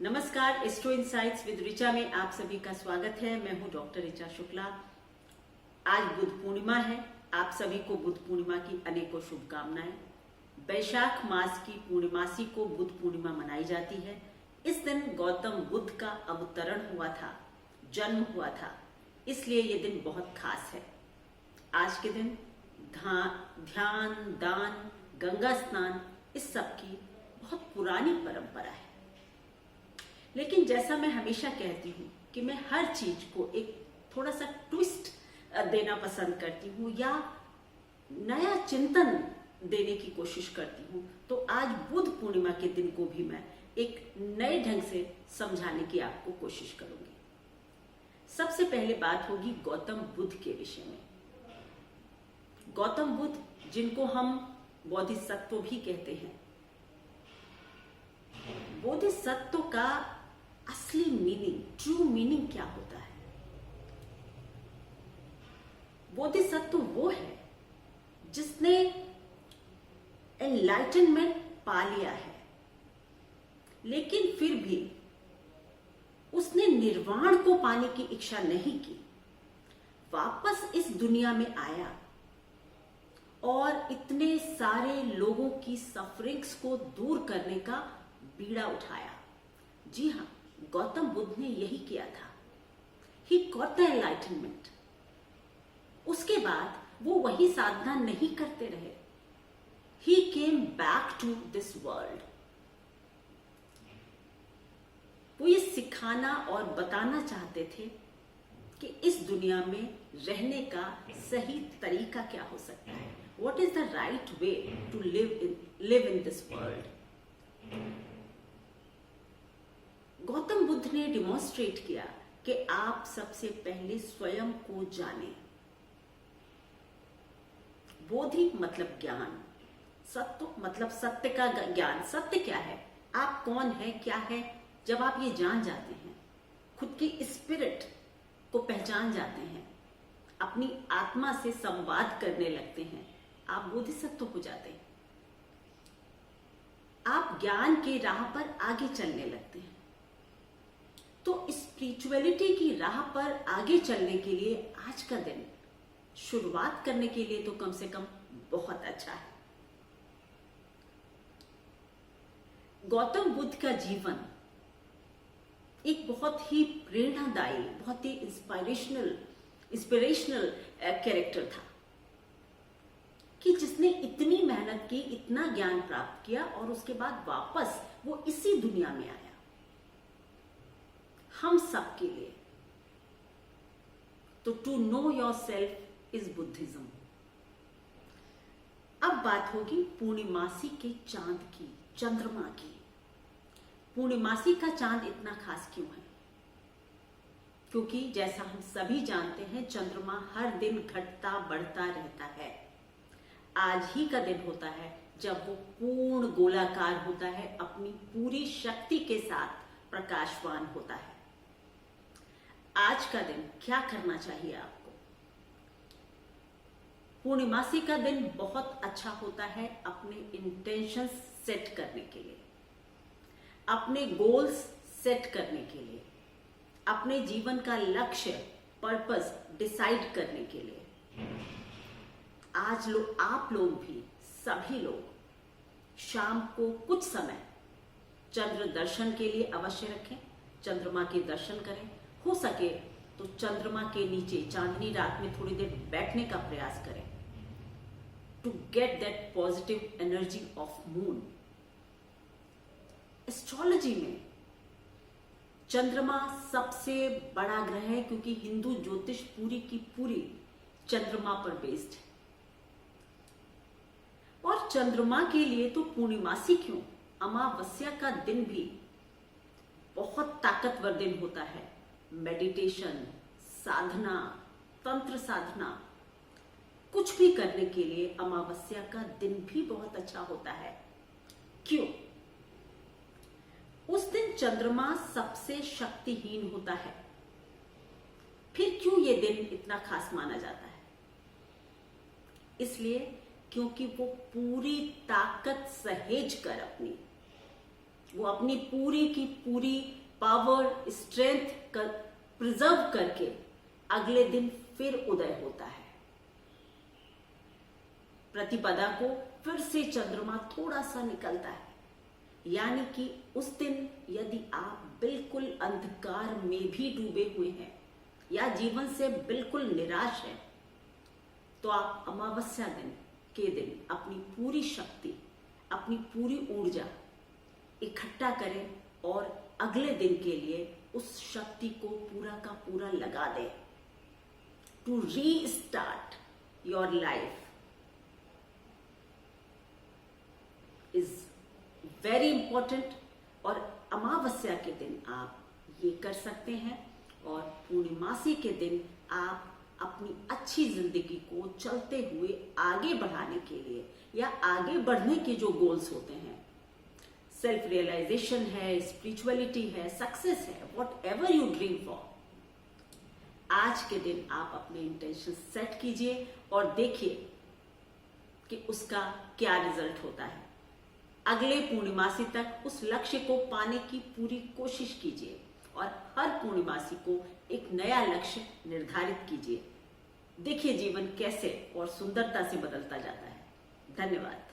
नमस्कार, astro insights with Richa में आप सभी का स्वागत है। मैं हूं डॉक्टर ऋचा शुक्ला। आज बुद्ध पूर्णिमा है। आप सभी को बुद्ध पूर्णिमा की अनेकों शुभकामनाएं। वैशाख मास की पूर्णिमासी को बुद्ध पूर्णिमा मनाई जाती है। इस दिन गौतम बुद्ध का अवतरण हुआ था, जन्म हुआ था, इसलिए ये दिन बहुत खास है। आज के दिन ध्यान, दान, गंगा स्नान, इस सब की बहुत पुरानी परंपरा है। लेकिन जैसा मैं हमेशा कहती हूँ कि मैं हर चीज को एक थोड़ा सा ट्विस्ट देना पसंद करती हूँ या नया चिंतन देने की कोशिश करती हूँ, तो आज बुद्ध पूर्णिमा के दिन को भी मैं एक नए ढंग से समझाने की आपको कोशिश करूंगी। सबसे पहले बात होगी गौतम बुद्ध के विषय में। गौतम बुद्ध, जिनको हम बोधिसत्व भी कहते हैं, बोधिसत्व का असली मीनिंग, ट्रू मीनिंग क्या होता है? बोधिसत्व वो है जिसने एनलाइटनमेंट पा लिया है, लेकिन फिर भी उसने निर्वाण को पाने की इच्छा नहीं की। वापस इस दुनिया में आया और इतने सारे लोगों की सफरिंग्स को दूर करने का बीड़ा उठाया। जी हाँ, गौतम बुद्ध ने यही किया था। He got the enlightenment. उसके बाद वो वही साधना नहीं करते रहे। He came back to this world. वो ये सिखाना और बताना चाहते थे कि इस दुनिया में रहने का सही तरीका क्या हो सकता है। What is the right way to live in this world? Gautam Buddha ने डिमॉन्स्ट्रेट किया कि आप सबसे पहले स्वयं को जानें। बोधि मतलब ज्ञान, सत्व मतलब सत्य का ज्ञान। सत्य क्या है, आप कौन है, क्या है, जब आप ये जान जाते हैं, खुद की स्पिरिट को पहचान जाते हैं, अपनी आत्मा से संवाद करने लगते हैं, आप बोधिसत्व हो जाते हैं। आप ज्ञान के राह पर आगे चलने लगते हैं। तो स्पिरिचुअलिटी की राह पर आगे चलने के लिए आज का दिन शुरुआत करने के लिए तो कम से कम बहुत अच्छा है। गौतम बुद्ध का जीवन एक बहुत ही प्रेरणादायी, बहुत ही इंस्पिरेशनल कैरेक्टर था कि जिसने इतनी मेहनत की, इतना ज्ञान प्राप्त किया और उसके बाद वापस वो इसी दुनिया में आया हम सब के लिए। तो to know yourself is Buddhism. अब बात होगी पूर्णिमासी के चांद की, चंद्रमा की। पूर्णिमासी का चांद इतना खास क्यों है? क्योंकि जैसा हम सभी जानते हैं, चंद्रमा हर दिन घटता बढ़ता रहता है। आज ही का दिन होता है जब वो पूर्ण गोलाकार होता है, अपनी पूरी शक्ति के साथ प्रकाशवान होता है। आज का दिन क्या करना चाहिए आपको? पूर्णिमासी का दिन बहुत अच्छा होता है अपने इंटेंशंस सेट करने के लिए, अपने गोल्स सेट करने के लिए, अपने जीवन का लक्ष्य, पर्पस डिसाइड करने के लिए। आज आप लोग भी, सभी लोग शाम को कुछ समय चंद्र दर्शन के लिए अवश्य रखें। चंद्रमा के दर्शन करें। हो सके तो चंद्रमा के नीचे चांदनी रात में थोड़ी देर बैठने का प्रयास करें, to get that positive energy of moon. Astrology में चंद्रमा सबसे बड़ा ग्रह है, क्योंकि हिंदू ज्योतिष पूरी की पूरी चंद्रमा पर बेस्ड है। और चंद्रमा के लिए तो पूर्णिमासी क्यों, अमावस्या का दिन भी बहुत ताकतवर दिन होता है। मेडिटेशन, साधना, तंत्र साधना, कुछ भी करने के लिए अमावस्या का दिन भी बहुत अच्छा होता है। क्यों? उस दिन चंद्रमा सबसे शक्तिहीन होता है। फिर क्यों ये दिन इतना खास माना जाता है? इसलिए क्योंकि वो पूरी ताकत सहेज कर अपनी वो अपनी पूरी की पूरी पावर, स्ट्रेंथ प्रिजर्व करके अगले दिन फिर उदय होता है। प्रतिपदा को फिर से चंद्रमा थोड़ा सा निकलता है, यानी कि उस दिन यदि आप बिल्कुल अंधकार में भी डूबे हुए हैं या जीवन से बिल्कुल निराश हैं, तो आप अमावस्या दिन के दिन अपनी पूरी शक्ति, अपनी पूरी ऊर्जा इकट्ठा करें और अगले दिन के लिए उस शक्ति को पूरा का पूरा लगा दें to restart your life. Is very important. और अमावस्या के दिन आप ये कर सकते हैं और पूर्णिमासी के दिन आप अपनी अच्छी जिंदगी को चलते हुए आगे बढ़ाने के लिए या आगे बढ़ने के जो गोल्स होते हैं, सेल्फ रियलाइजेशन है, स्पिरिचुअलिटी है, सक्सेस है, what ever you dream for, आज के दिन आप अपने इंटेंशन सेट कीजिए और देखिए कि उसका क्या रिजल्ट होता है। अगले पूर्णिमासी तक उस लक्ष्य को पाने की पूरी कोशिश कीजिए और हर पूर्णिमासी को एक नया लक्ष्य निर्धारित कीजिए। देखिए जीवन कैसे और सुंदरता से बदलता जाता है। धन्यवाद।